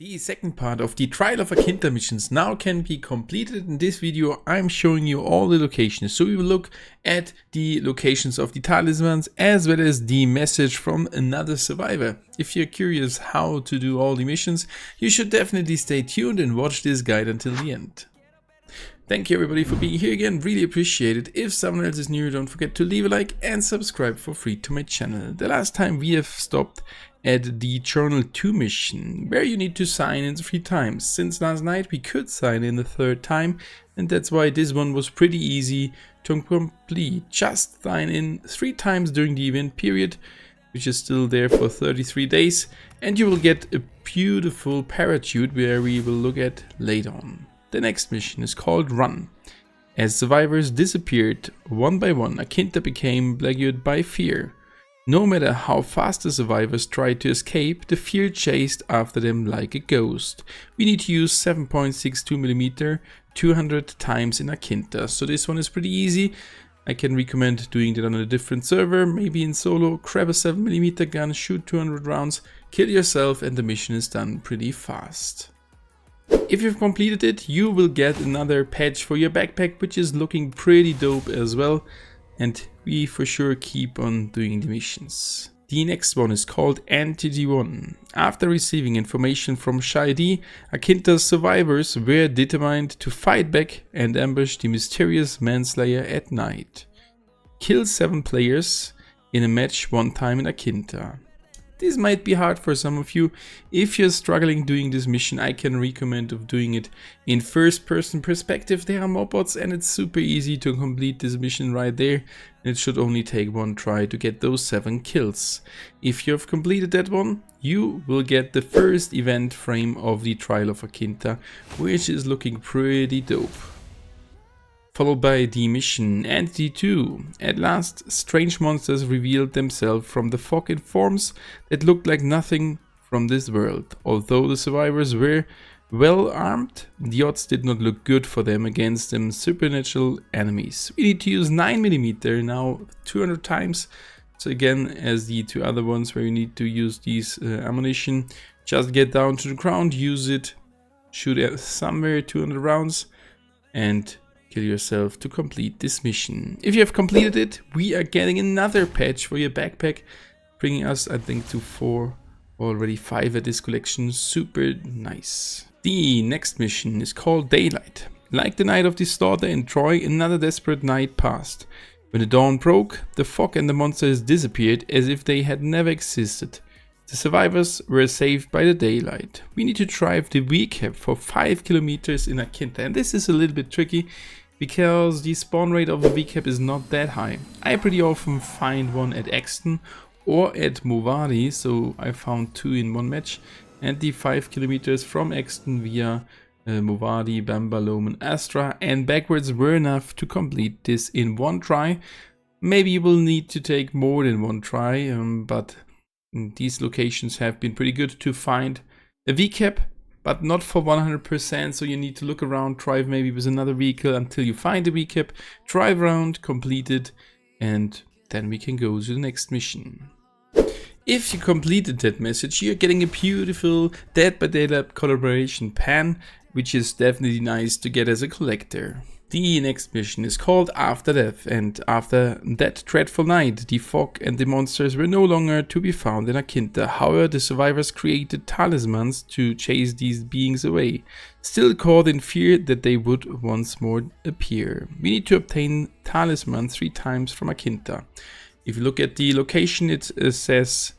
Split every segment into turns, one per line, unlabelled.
The second part of the Trial of Akinta missions now can be completed. In this video I'm showing you all the locations. So we will look at the locations of the talismans as well as the message from another survivor. If you're curious how to do all the missions, you should definitely stay tuned and watch this guide until the end. Thank you everybody for being here again, really appreciate it. If someone else is new, don't forget to leave a like and subscribe for free to my channel. The last time we have stopped at the Journal 2 mission, where you need to sign in 3 times. Since last night we could sign in the 3rd time, and that's why this one was pretty easy to complete. Just sign in 3 times during the event period, which is still there for 33 days, and you will get a beautiful parachute where we will look at later on. The next mission is called Run. As survivors disappeared one by one, Akinta became plagued by fear. No matter how fast the survivors tried to escape, the fear chased after them like a ghost. We need to use 7.62mm 200 times in Akinta, so this one is pretty easy. I can recommend doing that on a different server, maybe in solo. Grab a 7mm gun, shoot 200 rounds, kill yourself, and the mission is done pretty fast. If you've completed it, you will get another patch for your backpack, which is looking pretty dope as well. And we for sure keep on doing the missions. The next one is called Entity 1. After receiving information from Shadi, Akinta's survivors were determined to fight back and ambush the mysterious manslayer at night. Kill 7 players in a match 1 time in Akinta. This might be hard for some of you. If you're struggling doing this mission, I can recommend of doing it in first-person perspective. There are more bots and it's super easy to complete this mission right there. It should only take 1 try to get those 7 kills. If you have completed that one, you will get the first event frame of the Trial of Akinta, which is looking pretty dope. Followed by the mission Entity 2. At last, strange monsters revealed themselves from the fog in forms that looked like nothing from this world. Although the survivors were well armed, the odds did not look good for them against them supernatural enemies. We need to use 9mm now 200 times. So again, as the 2 other ones where you need to use these ammunition, just get down to the ground, use it, shoot at somewhere 200 rounds, and kill yourself to complete this mission. If you have completed it, we are getting another patch for your backpack, bringing us, I think, to 4, already 5 at this collection. Super nice. The next mission is called Daylight. Like the night of the slaughter in Troy, another desperate night passed. When the dawn broke, the fog and the monsters disappeared as if they had never existed. The survivors were saved by the daylight. We need to drive the VCAP for 5 kilometers in Akinta, and this is a little bit tricky because the spawn rate of the VCAP is not that high. I pretty often find one at Exton or at Movadi, so I found 2 in 1 match, and the 5 kilometers from Exton via Movadi, Bambalome and Astra and backwards were enough to complete this in 1 try. Maybe you will need to take more than 1 try, but these locations have been pretty good to find a VCAP, but not for 100%, so you need to look around, drive maybe with another vehicle until you find the VCAP, drive around, complete it, and then we can go to the next mission. If you completed that message, you're getting a beautiful Dead by Daylight collaboration pan, which is definitely nice to get as a collector. The next mission is called After Death, and after that dreadful night, the fog and the monsters were no longer to be found in Akinta. However, the survivors created talismans to chase these beings away, still caught in fear that they would once more appear. We need to obtain talisman 3 times from Akinta. If you look at the location, it says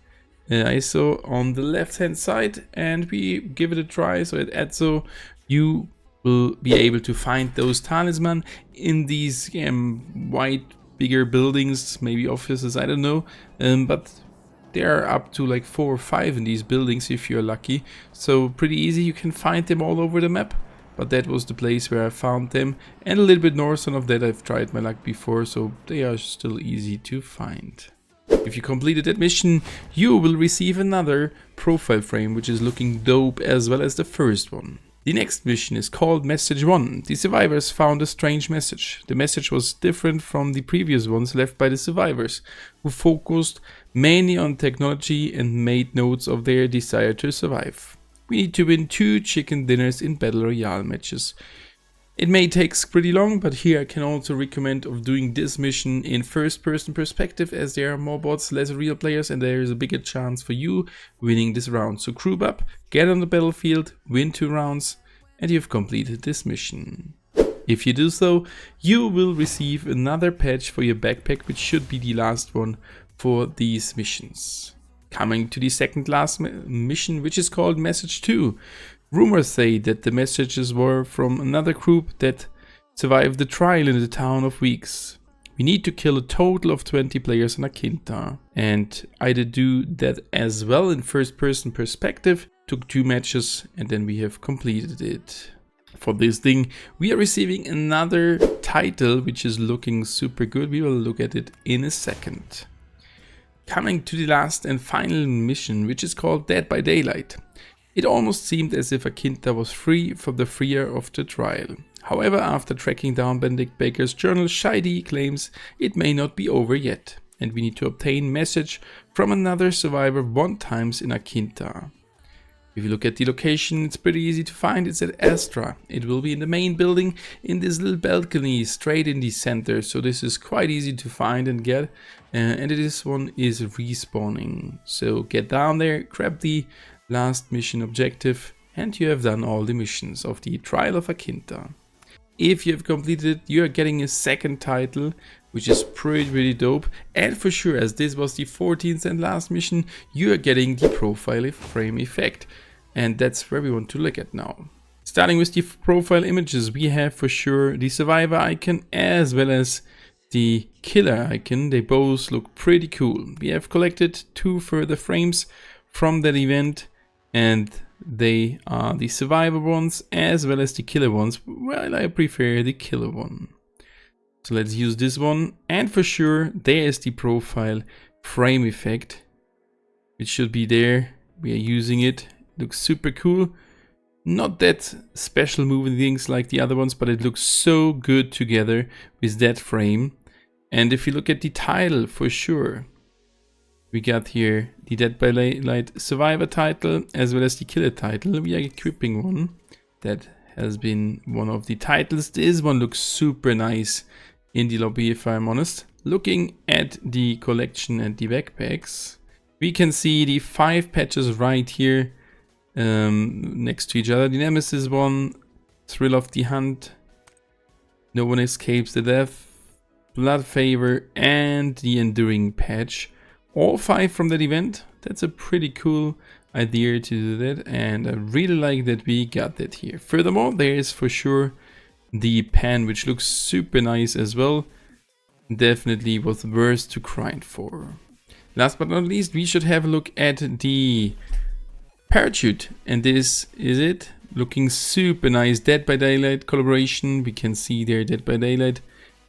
ISO on the left hand side, and we give it a try. So at ISO, you will be able to find those talisman in these white bigger buildings, maybe offices, I don't know, but there are up to like 4 or 5 in these buildings if you're lucky, so pretty easy. You can find them all over the map, but that was the place where I found them, and a little bit north of that I've tried my luck before, so they are still easy to find. If you completed that mission, you will receive another profile frame, which is looking dope as well as the first one. The next mission is called Message 1. The survivors found a strange message. The message was different from the previous ones left by the survivors, who focused mainly on technology and made notes of their desire to survive. we need to win 2 chicken dinners in Battle Royale matches. It may take pretty long, but here I can also recommend of doing this mission in first person perspective, as there are more bots, less real players, and there is a bigger chance for you winning this round. So group up, get on the battlefield, win 2 rounds, and you've completed this mission. If you do so, you will receive another patch for your backpack, which should be the last one for these missions. Coming to the second last mission, which is called Message 2. Rumors say that the messages were from another group that survived the trial in the town of Weeks. We need to kill a total of 20 players on Akinta, and I did do that as well in first person perspective. Took 2 matches and then we have completed it. For this thing we are receiving another title which is looking super good. We will look at it in a second. Coming to the last and final mission, which is called Dead by Daylight. It almost seemed as if Akinta was free from the fear of the trial. However, after tracking down Benedict Baker's journal, Shady claims it may not be over yet, and we need to obtain message from another survivor 1 time in Akinta. If you look at the location, it's pretty easy to find. It's at Astra. It will be in the main building in this little balcony straight in the center, so this is quite easy to find and get, and this one is respawning. So get down there, grab the last mission objective, and you have done all the missions of the Trial of Akinta. If you have completed it, you are getting a second title, which is pretty dope, and for sure, as this was the 14th and last mission, you are getting the profile frame effect, and that's where we want to look at now. Starting with the profile images, we have for sure the survivor icon as well as the killer icon. They both look pretty cool. We have collected 2 further frames from that event, and they are the survivor ones as well as the killer ones. Well, I prefer the killer one. So let's use this one, and for sure there is the profile frame effect. It should be there. We are using it. Looks super cool. Not that special moving things like the other ones, but it looks so good together with that frame. And if you look at the title, for sure we got here the Dead by Daylight survivor title as well as the killer title. We are equipping one. That has been one of the titles. This one looks super nice in the lobby, if I'm honest. Looking at the collection and the backpacks, we can see the 5 patches right here next to each other. The Nemesis one, Thrill of the Hunt, No One Escapes the Death, Blood Favor, and the Enduring patch. All 5 from that event. That's a pretty cool idea to do that, and I really like that we got that here. Furthermore, there is for sure the pen, which looks super nice as well. Definitely was worth to grind for. Last but not least, we should have a look at the parachute, and this is it. Looking super nice. Dead by Daylight collaboration. We can see there Dead by Daylight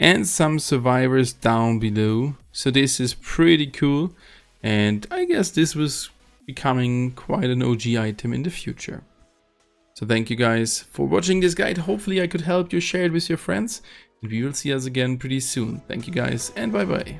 and some survivors down below. So this is pretty cool, and I guess this was becoming quite an OG item in the future. So thank you guys for watching this guide. Hopefully I could help you share it with your friends, and we will see us again pretty soon. Thank you guys, and bye bye.